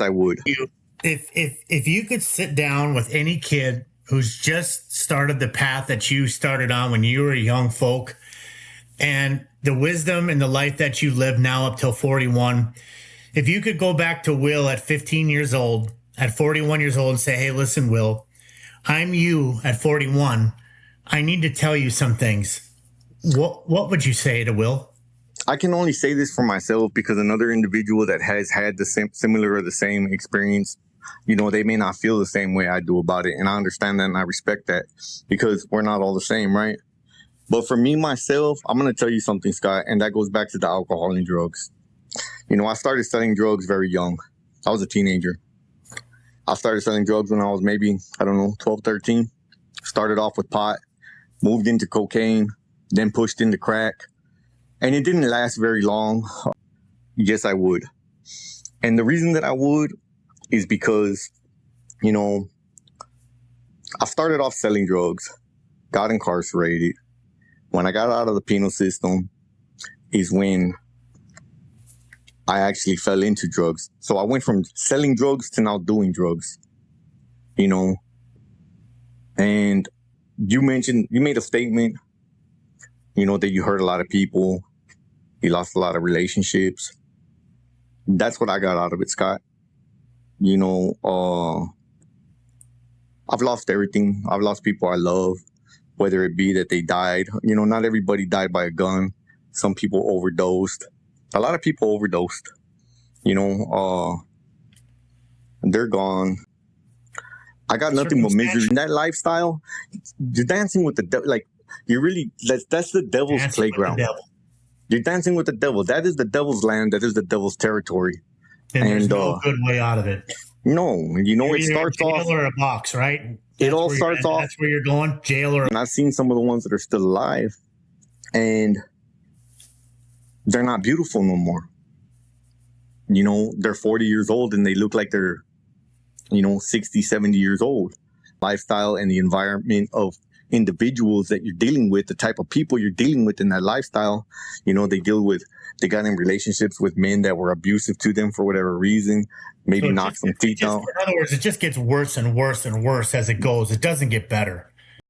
I would. If you could sit down with any kid who's just started the path that you started on when you were a young folk, and the wisdom and the life that you live now up till 41, if you could go back to Will at 15 years old, at 41 years old, and say, hey, listen, Will, I'm you at 41. I need to tell you some things. What would you say to Will? I can only say this for myself because another individual that has had the similar or the same experience, they may not feel the same way I do about it. And I understand that and I respect that because we're not all the same, right? But for me, myself, I'm going to tell you something, Scott, and that goes back to the alcohol and drugs. I started selling drugs very young. I was a teenager. I started selling drugs when I was maybe, 12, 13. Started off with pot, moved into cocaine, then pushed into crack. And it didn't last very long. Yes, I would. And the reason that I would is because, I started off selling drugs, got incarcerated. When I got out of the penal system is when I actually fell into drugs. So I went from selling drugs to now doing drugs, and you made a statement, that you hurt a lot of people. You lost a lot of relationships. That's what I got out of it, Scott. I've lost everything. I've lost people I love, whether it be that they died. Not everybody died by a gun. Some people overdosed. A lot of people overdosed. They're gone. I got nothing but misery. In that lifestyle, you're dancing with the devil. Like, that's the devil's playground. You're dancing with the devil. That is the devil's land. That is the devil's territory. And there's no good way out of it. No, it starts off. Jail or a box, right? It all starts off. That's where you're going, jail or. And I've seen some of the ones that are still alive, and they're not beautiful no more. They're 40 years old and they look like they're, 60, 70 years old. Lifestyle and the environment of individuals that you're dealing with, the type of people you're dealing with in that lifestyle, they got in relationships with men that were abusive to them for whatever reason, maybe knocked some teeth out. In other words, it just gets worse and worse and worse as it goes. It doesn't get better.